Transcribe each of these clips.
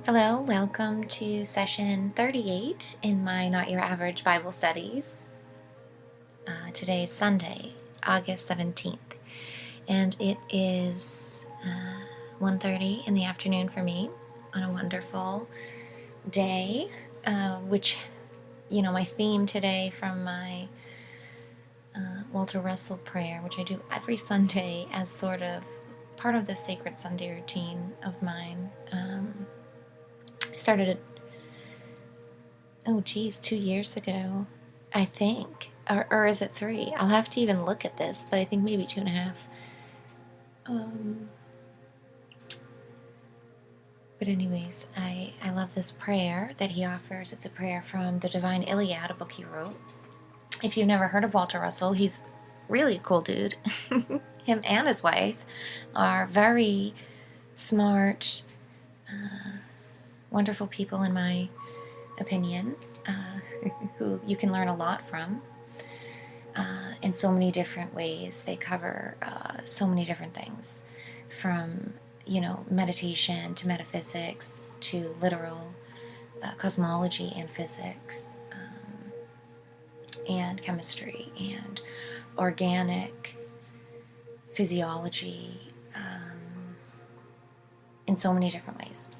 Hello, welcome to session 38 in my Not Your Average Bible Studies. Today is Sunday, August 17th, and it is 1:30 in the afternoon for me on a wonderful day, which, my theme today from my Walter Russell prayer, which I do every Sunday as sort of part of the sacred Sunday routine of mine. I started it, 2 years ago, I think. Or is it 3? I'll have to even look at this, but I think maybe 2.5. But anyways, I love this prayer that he offers. It's a prayer from the Divine Iliad, a book he wrote. If you've never heard of Walter Russell, he's really a cool dude. Him and his wife are very smart, wonderful people in my opinion, who you can learn a lot from in so many different ways. They cover so many different things, from meditation to metaphysics to literal cosmology and physics, and chemistry and organic physiology, in so many different ways.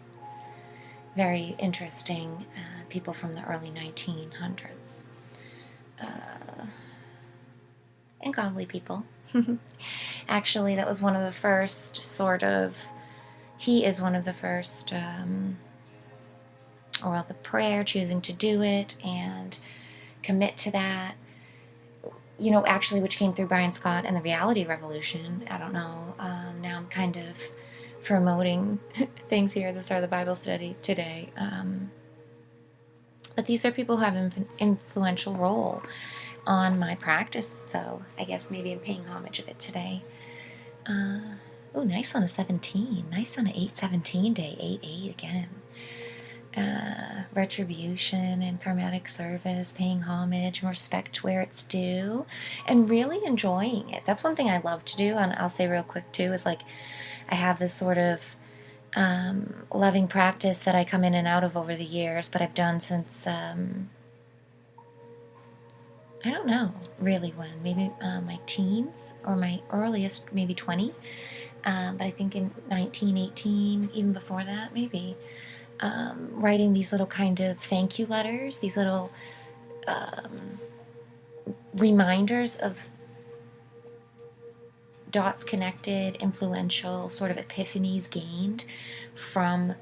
Very interesting people from the early 1900s. And godly people. Actually, that was one of the first he is one of the first, the prayer, choosing to do it and commit to that, actually, which came through Brian Scott and the Reality Revolution. I don't know, now I'm kind of promoting things here at the start of the Bible study today. But these are people who have an influential role on my practice, so I guess maybe I'm paying homage of it today. Nice on a 17. Nice on a 8/17 day. 8/8 again. Retribution and karmatic service, paying homage and respect where it's due, and really enjoying it. That's one thing I love to do, and I'll say real quick too, is I have this sort of loving practice that I come in and out of over the years, but I've done since, I don't know really when, maybe my teens or my earliest, maybe 20, but I think in 19, 18, even before that, maybe, writing these little kind of thank you letters, these little reminders of dots connected, influential sort of epiphanies gained from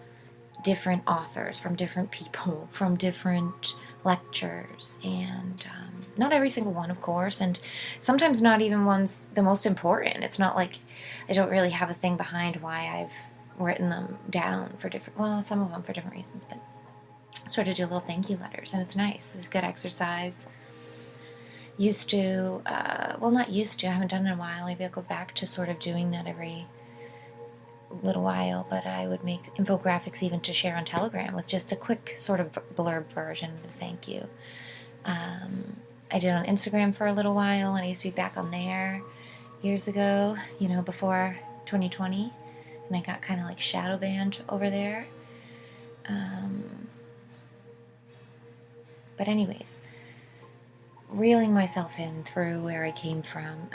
different authors, from different people, from different lectures, and not every single one, of course, and sometimes not even ones the most important. It's not like I don't really have a thing behind why I've written them down for some of them for different reasons, but sort of do little thank you letters, and it's nice. It's good exercise. Used to, not used to, I haven't done it in a while. Maybe I'll go back to sort of doing that every little while, but I would make infographics even to share on Telegram with just a quick sort of blurb version of the thank you. I did on Instagram for a little while, and I used to be back on there years ago, before 2020, and I got kind of like shadow banned over there. But anyways, reeling myself in through where I came from,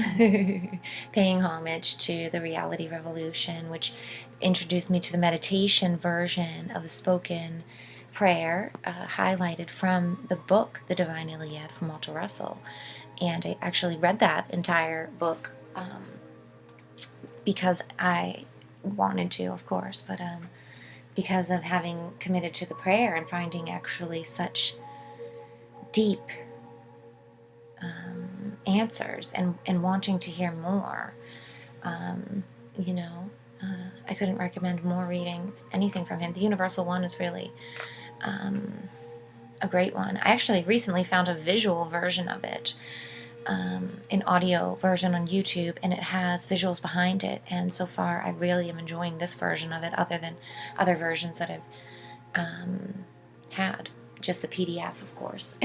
paying homage to the Reality Revolution, which introduced me to the meditation version of a spoken prayer, highlighted from the book, The Divine Iliad from Walter Russell. And I actually read that entire book because I wanted to, of course, but because of having committed to the prayer and finding actually such deep answers and wanting to hear more. I couldn't recommend more reading anything from him. The Universal One is really a great one. I actually recently found a visual version of it, an audio version on YouTube, and it has visuals behind it, and so far I really am enjoying this version of it, other than other versions that I've had. Just the PDF, of course,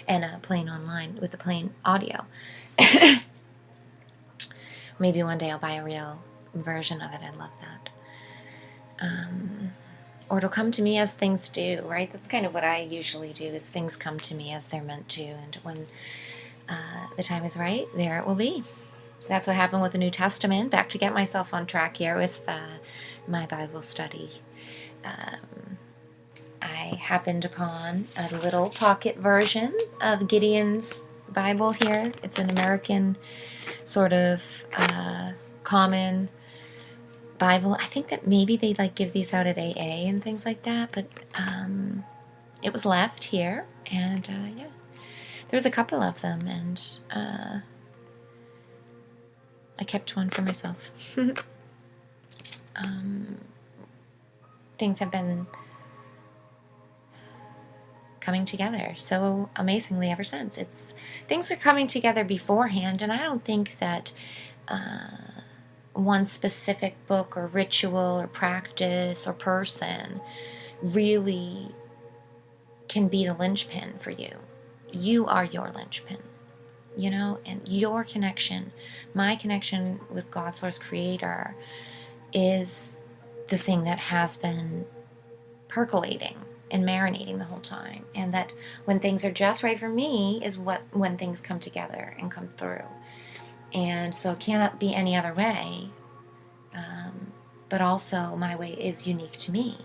and plain online with the plain audio. Maybe one day I'll buy a real version of it. I love that. or it'll come to me as things do, right? That's kind of what I usually do, is things come to me as they're meant to, and when the time is right, there it will be. That's what happened with the New Testament. Back to get myself on track here with my Bible study. I happened upon a little pocket version of Gideon's Bible here. It's an American sort of common Bible. I think that maybe they like give these out at AA and things like that, but it was left here, and yeah, there was a couple of them, and I kept one for myself. Things have been coming together so amazingly ever since. Things are coming together beforehand, and I don't think that one specific book or ritual or practice or person really can be the linchpin for you. You are your linchpin, you know, and your connection, my connection with God, Source Creator, is the thing that has been percolating and marinating the whole time. And that when things are just right for me is when things come together and come through. And so it cannot be any other way. But also my way is unique to me.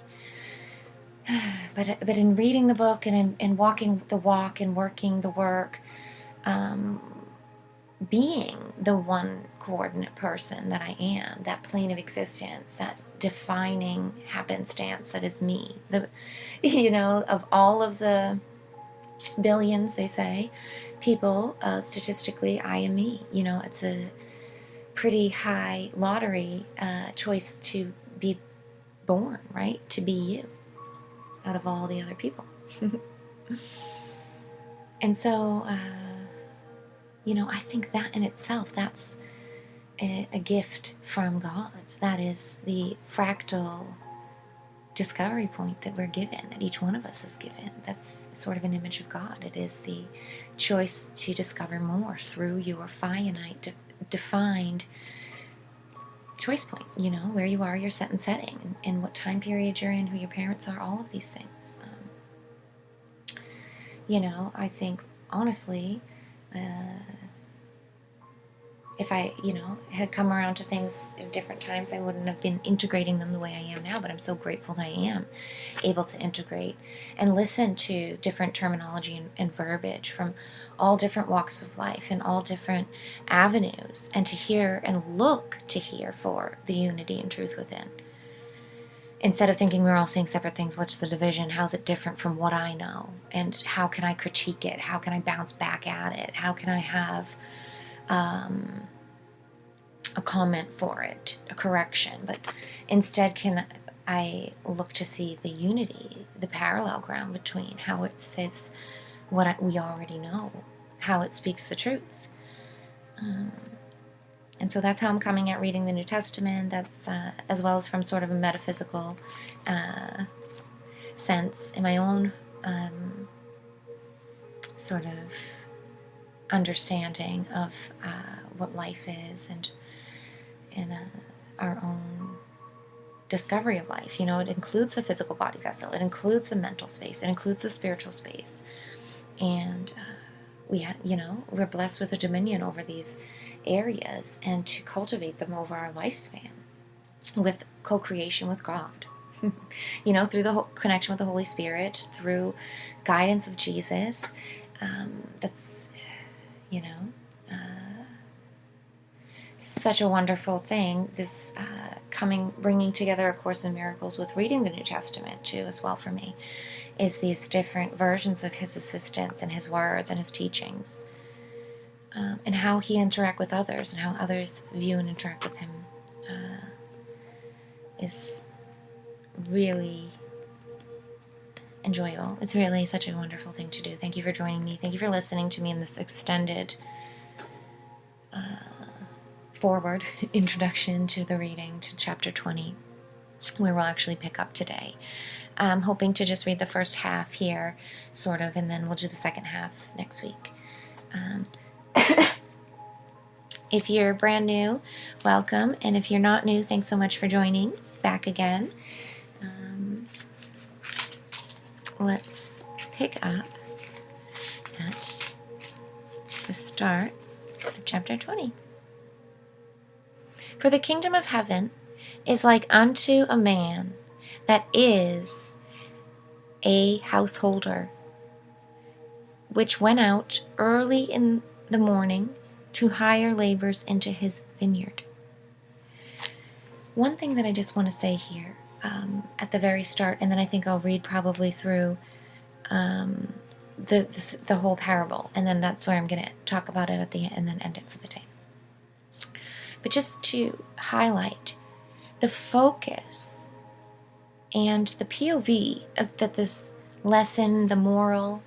But in reading the book and in walking the walk and working the work, being the one coordinate person that I am, that plane of existence, that defining happenstance that is me, of all of the billions, they say, people, statistically, I am me. It's a pretty high lottery choice to be born, right? To be you out of all the other people. And so, I think that in itself, that's a gift from God. That is the fractal discovery point that we're given, that each one of us is given. That's sort of an image of God. It is the choice to discover more through your finite, defined choice point, where you are, your set and setting, and what time period you're in, who your parents are, all of these things. I think, honestly, if I, had come around to things at different times, I wouldn't have been integrating them the way I am now, but I'm so grateful that I am able to integrate and listen to different terminology and verbiage from all different walks of life and all different avenues, and to hear and look to hear for the unity and truth within. Instead of thinking we're all saying separate things, what's the division? How's it different from what I know? And how can I critique it? How can I bounce back at it? How can I have a comment for it, a correction? But instead, can I look to see the unity, the parallel ground between how it says what we already know, how it speaks the truth. And so that's how I'm coming at reading the New Testament. That's as well as from sort of a metaphysical sense in my own sort of understanding of what life is, and in our own discovery of life. It includes the physical body vessel, it includes the mental space, it includes the spiritual space, and we're blessed with a dominion over these areas, and to cultivate them over our lifespan with co-creation with God. Through the whole connection with the Holy Spirit, through guidance of Jesus. That's such a wonderful thing, this bringing together A Course in Miracles with reading the New Testament too, as well, for me, is these different versions of his assistance and his words and his teachings, and how he interact with others and how others view and interact with him, is really enjoyable. It's really such a wonderful thing to do. Thank you for joining me. Thank you for listening to me in this extended forward introduction to the reading to chapter 20, where we'll actually pick up today. I'm hoping to just read the first half here, sort of, and then we'll do the second half next week. If you're brand new, welcome. And if you're not new, thanks so much for joining back again. let's pick up at the start of chapter 20. For the kingdom of heaven is like unto a man that is a householder, which went out early in the morning to hire laborers into his vineyard. One thing that I just want to say here at the very start, and then I think I'll read probably through the whole parable, and then that's where I'm going to talk about it at the end and then end it for the day. But just to highlight the focus and the POV that this lesson, the moral,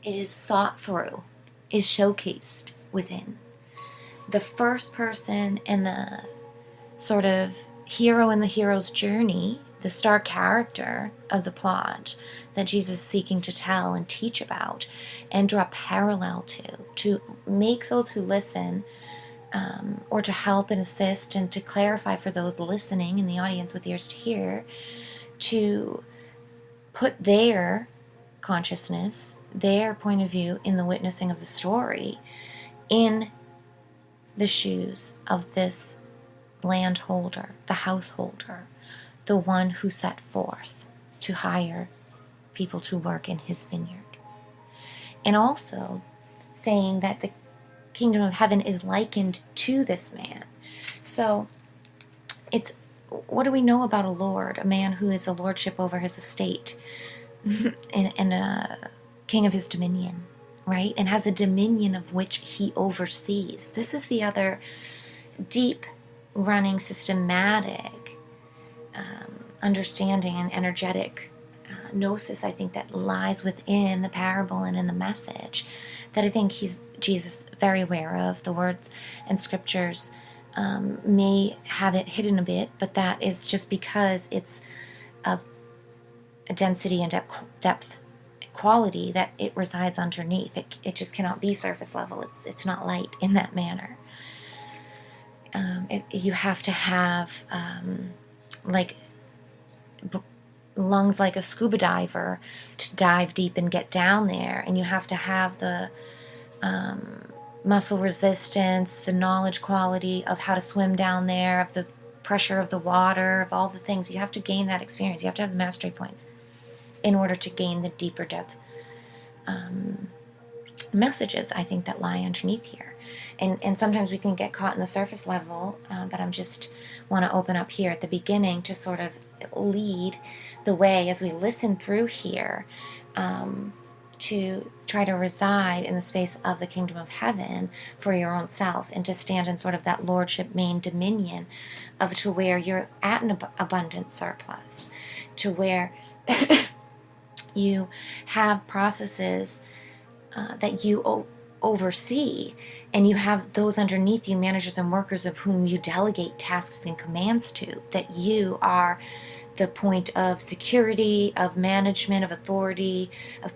is sought through, is showcased within. The first person and the sort of hero in the hero's journey, the star character of the plot that Jesus is seeking to tell and teach about and draw parallel to make those who listen, or to help and assist and to clarify for those listening in the audience with ears to hear, to put their consciousness, their point of view in the witnessing of the story in the shoes of this landholder, the householder, the one who set forth to hire people to work in his vineyard. And also saying that the kingdom of heaven is likened to this man. So it's, what do we know about a lord, a man who is a lordship over his estate and a king of his dominion, right? And has a dominion of which he oversees. This is the other deep running systematic understanding and energetic gnosis, I think, that lies within the parable and in the message that I think Jesus very aware of. The words and scriptures may have it hidden a bit, but that is just because it's of a density and depth quality that it resides underneath. It just cannot be surface level. It's not light in that manner. You have to have lungs like a scuba diver to dive deep and get down there, and you have to have the muscle resistance, the knowledge quality of how to swim down there, of the pressure of the water, of all the things. You have to gain that experience. You have to have the mastery points in order to gain the deeper depth messages, I think, that lie underneath here. And sometimes we can get caught in the surface level, but I'm just want to open up here at the beginning to sort of lead the way as we listen through here, to try to reside in the space of the kingdom of heaven for your own self, and to stand in sort of that lordship, main dominion of to where you're at an abundant surplus, to where you have processes that you oversee, and you have those underneath you, managers and workers, of whom you delegate tasks and commands to, that you are the point of security, of management, of authority, of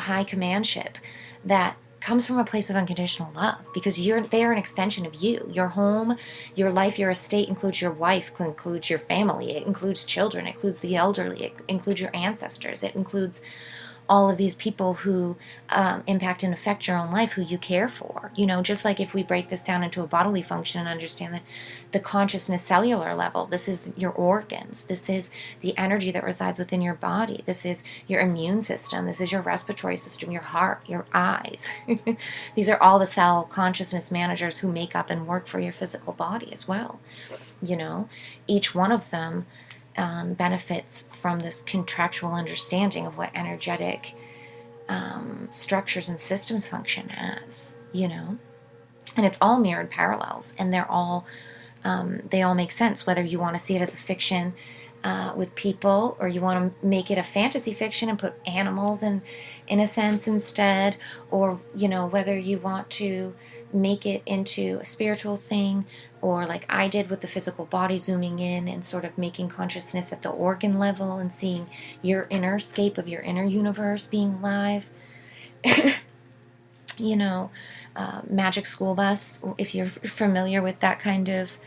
high commandship that comes from a place of unconditional love, because they're an extension of you. Your home, your life, your estate includes your wife, includes your family, it includes children, it includes the elderly, it includes your ancestors, it includes all of these people who impact and affect your own life, who you care for. Just like if we break this down into a bodily function and understand that the consciousness cellular level, this is your organs, this is the energy that resides within your body, this is your immune system, this is your respiratory system, your heart, your eyes. These are all the cell consciousness managers who make up and work for your physical body as well. Each one of them benefits from this contractual understanding of what energetic structures and systems function as, and it's all mirrored parallels, and they all make sense, whether you want to see it as a fiction with people, or you want to make it a fantasy fiction and put animals in a sense instead, or whether you want to make it into a spiritual thing, or like I did with the physical body, zooming in and sort of making consciousness at the organ level and seeing your inner scape of your inner universe being alive. Magic School Bus, if you're familiar with that kind of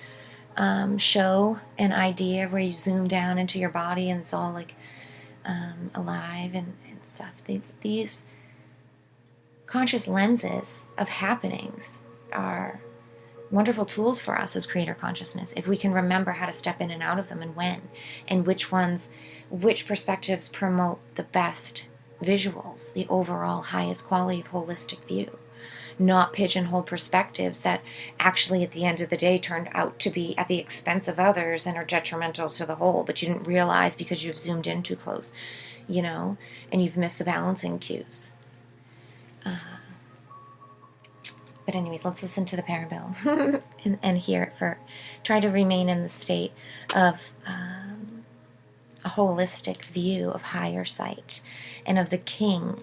show and idea, where you zoom down into your body and it's all like alive and stuff. These conscious lenses of happenings are wonderful tools for us as creator consciousness if we can remember how to step in and out of them and when, and which perspectives promote the best visuals, the overall highest quality of holistic view, not pigeonhole perspectives that actually at the end of the day turned out to be at the expense of others and are detrimental to the whole, but you didn't realize because you've zoomed in too close, and you've missed the balancing cues. But anyways, let's listen to the parable and hear it try to remain in the state of a holistic view of higher sight and of the king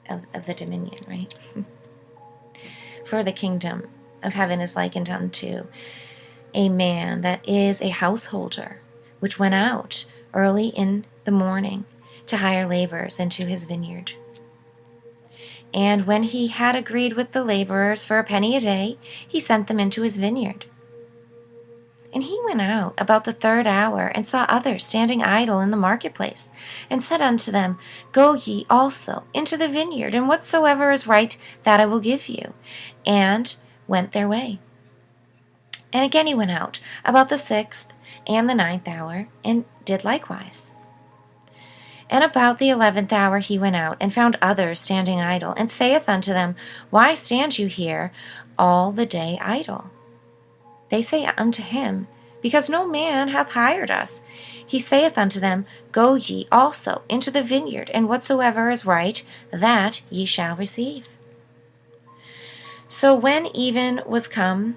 of the dominion, right? For the kingdom of heaven is likened unto a man that is a householder, which went out early in the morning to hire laborers into his vineyard. And when he had agreed with the laborers for a penny a day, he sent them into his vineyard. And he went out about the 3rd hour, and saw others standing idle in the marketplace, and said unto them, Go ye also into the vineyard, and whatsoever is right, that I will give you. And went their way. And again he went out about the 6th and the 9th hour, and did likewise. And about the 11th hour he went out, and found others standing idle, and saith unto them, Why stand you here all the day idle? They say unto him, Because no man hath hired us. He saith unto them, Go ye also into the vineyard, and whatsoever is right, that ye shall receive. So when even was come,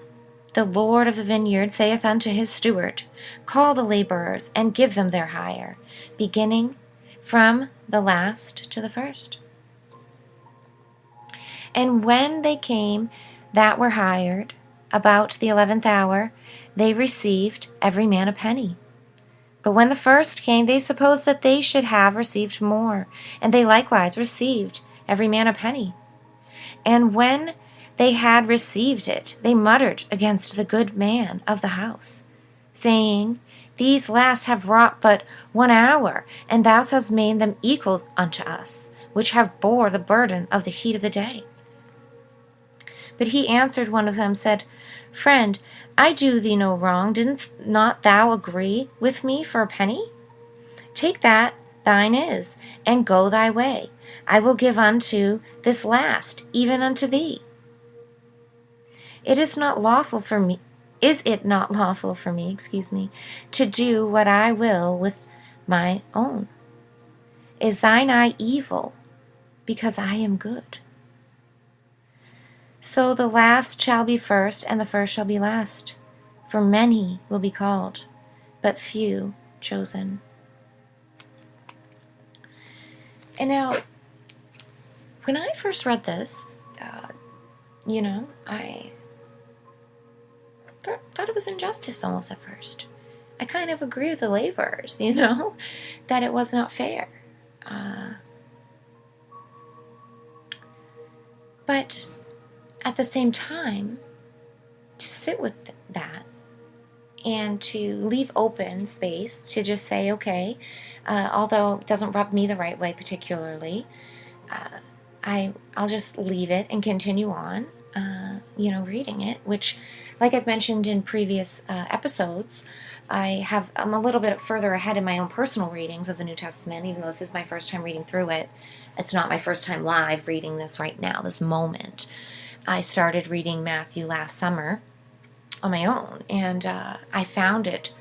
the Lord of the vineyard saith unto his steward, Call the laborers, and give them their hire, beginning from the last to the first. And when they came that were hired, about the 11th hour, they received every man a penny. But when the first came, they supposed that they should have received more, and they likewise received every man a penny. And when they had received it, they muttered against the good man of the house, saying, These last have wrought but 1 hour, and thou hast made them equal unto us, which have bore the burden of the heat of the day. But he answered one of them, said, Friend, I do thee no wrong. Didn't not thou agree with me for a penny? Take that thine is, and go thy way. I will give unto this last, even unto thee. Is it not lawful for me, to do what I will with my own? Is thine eye evil, because I am good? So the last shall be first, and the first shall be last. For many will be called, but few chosen. And now, when I first read this, I thought it was injustice almost at first. I kind of agree with the laborers, that it was not fair. But at the same time, to sit with that and to leave open space to just say, okay, although it doesn't rub me the right way particularly, I'll just leave it and continue on, reading it, which, like I've mentioned in previous episodes, I'm a little bit further ahead in my own personal readings of the New Testament, even though this is my first time reading through it. It's not my first time live reading this right now, this moment. I started reading Matthew last summer on my own, and I found it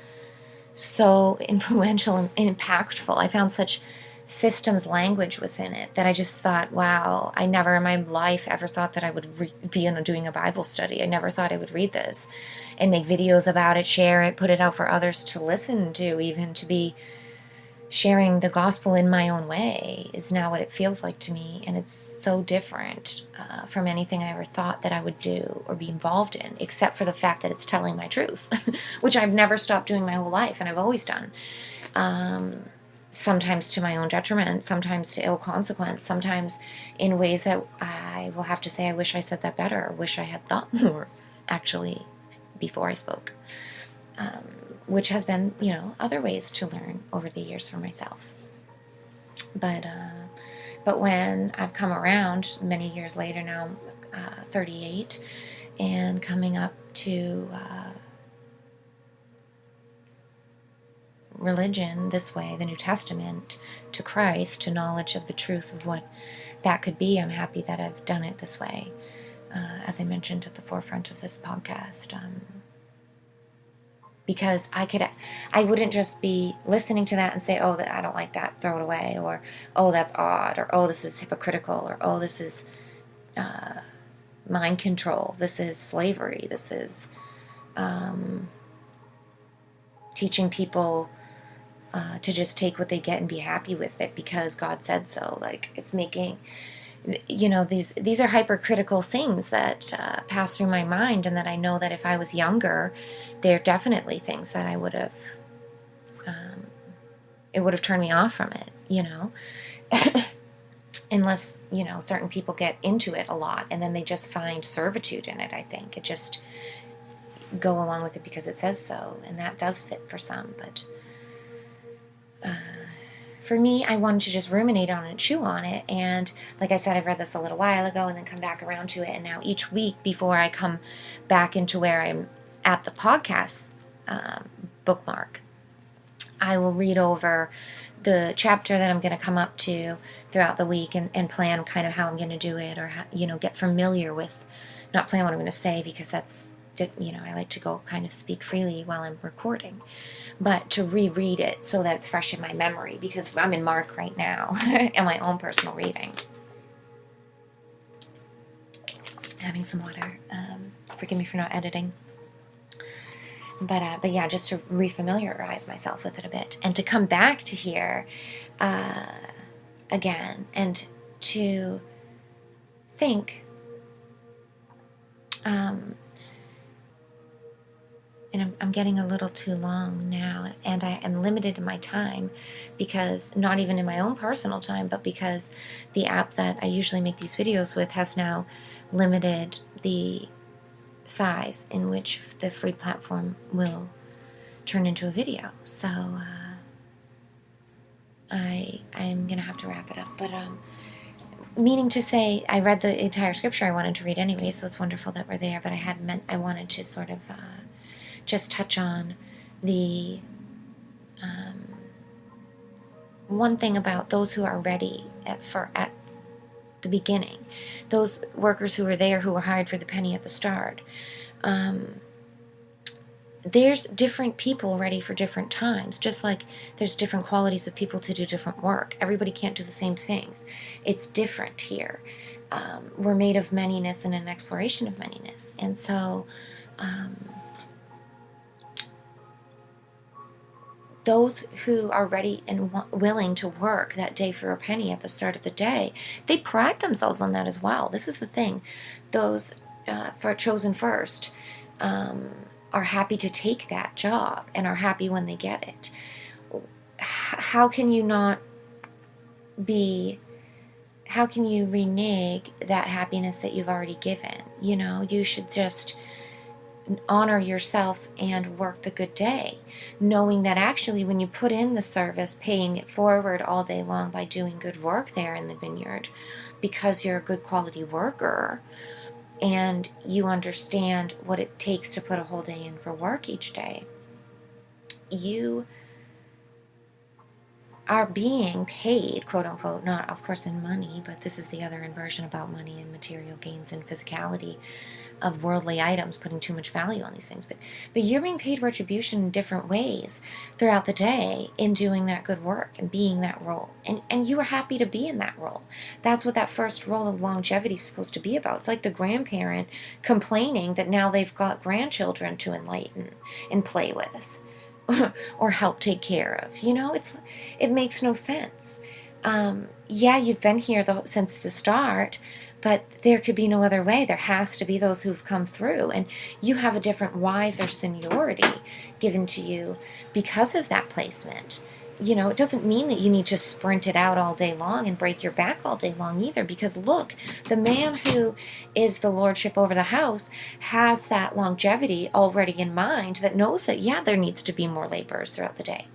so influential and impactful. I found such systems language within it that I just thought, wow, I never in my life ever thought that I would be doing a Bible study. I never thought I would read this and make videos about it, share it, put it out for others to listen to, even to be sharing the gospel in my own way is now what it feels like to me. And it's so different from anything I ever thought that I would do or be involved in, except for the fact that it's telling my truth, which I've never stopped doing my whole life and I've always done. Sometimes to my own detriment, sometimes to ill consequence, sometimes in ways that I will have to say, I wish I said that better, or wish I had thought more, actually, before I spoke. Which has been, other ways to learn over the years for myself. But when I've come around many years later now, 38, and coming up to religion this way, the New Testament, to Christ, to knowledge of the truth of what that could be, I'm happy that I've done it this way, as I mentioned at the forefront of this podcast. Because I wouldn't just be listening to that and say, oh, I don't like that, throw it away, or oh, that's odd, or oh, this is hypocritical, or oh, this is mind control, this is slavery, this is teaching people to just take what they get and be happy with it because God said so. Like, it's making, these are hypercritical things that pass through my mind, and that I know that if I was younger, they're definitely things that I would have, it would have turned me off from it, unless, certain people get into it a lot and then they just find servitude in it. I think it just go along with it because it says so, and that does fit for some, but for me, I wanted to just ruminate on it and chew on it. And like I said, I've read this a little while ago and then come back around to it. And now each week before I come back into where I'm at the podcast bookmark, I will read over the chapter that I'm going to come up to throughout the week and plan kind of how I'm going to do it, or, get familiar with, not plan what I'm going to say, because that's, I like to go kind of speak freely while I'm recording. But to reread it so that it's fresh in my memory, because I'm in Mark right now in my own personal reading. Having some water. Forgive me for not editing. But yeah, just to refamiliarize myself with it a bit, and to come back to here again, and to think. And I'm getting a little too long now, and I am limited in my time, because not even in my own personal time, but because the app that I usually make these videos with has now limited the size in which the free platform will turn into a video. So I'm gonna have to wrap it up, but meaning to say, I read the entire scripture I wanted to read anyway, so it's wonderful that we're there, but I wanted to sort of just touch on the one thing about those who are ready at the beginning, those workers who are there, who were hired for the penny at the start. There's different people ready for different times, just like there's different qualities of people to do different work. Everybody can't do the same things. It's different here. We're made of manyness and an exploration of manyness, and so those who are ready and willing to work that day for a penny at the start of the day, they pride themselves on that as well. This is the thing. Those for chosen first are happy to take that job and are happy when they get it. How can you renege that happiness that you've already given? You should just honor yourself and work the good day, knowing that actually when you put in the service, paying it forward all day long by doing good work there in the vineyard, because you're a good quality worker and you understand what it takes to put a whole day in for work each day, you are being paid, quote unquote, not of course in money, but this is the other inversion about money and material gains and physicality of worldly items, putting too much value on these things. But you're being paid retribution in different ways throughout the day in doing that good work and being that role. And you are happy to be in that role. That's what that first role of longevity is supposed to be about. It's like the grandparent complaining that now they've got grandchildren to enlighten and play with or help take care of. It makes no sense. Yeah, you've been here since the start, but there could be no other way. There has to be those who've come through, and you have a different wiser seniority given to you because of that placement. It doesn't mean that you need to sprint it out all day long and break your back all day long either, because look, the man who is the lordship over the house has that longevity already in mind, that knows that, yeah, there needs to be more laborers throughout the day.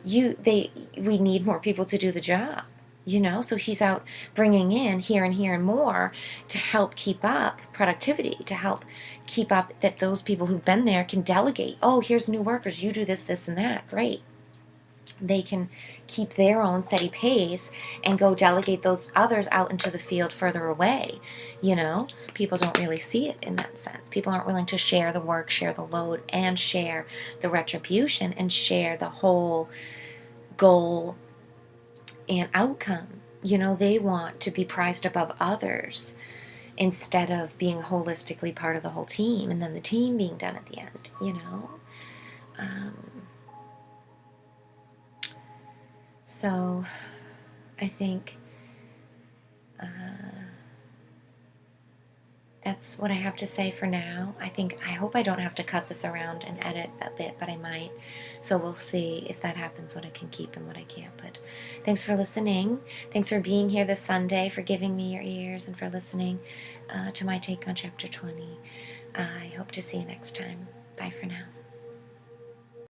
We need more people to do the job. So he's out bringing in here and here and more to help keep up productivity, to help keep up that those people who've been there can delegate. Oh, here's new workers, you do this, this, and that. Great. They can keep their own steady pace and go delegate those others out into the field further away. People don't really see it in that sense. People aren't willing to share the work, share the load, and share the retribution, and share the whole goal and outcome. They want to be prized above others instead of being holistically part of the whole team, and then the team being done at the end. So I think that's what I have to say for now. I hope I don't have to cut this around and edit a bit, but I might. So we'll see if that happens, what I can keep and what I can't. But thanks for listening. Thanks for being here this Sunday, for giving me your ears, and for listening to my take on chapter 20. I hope to see you next time. Bye for now.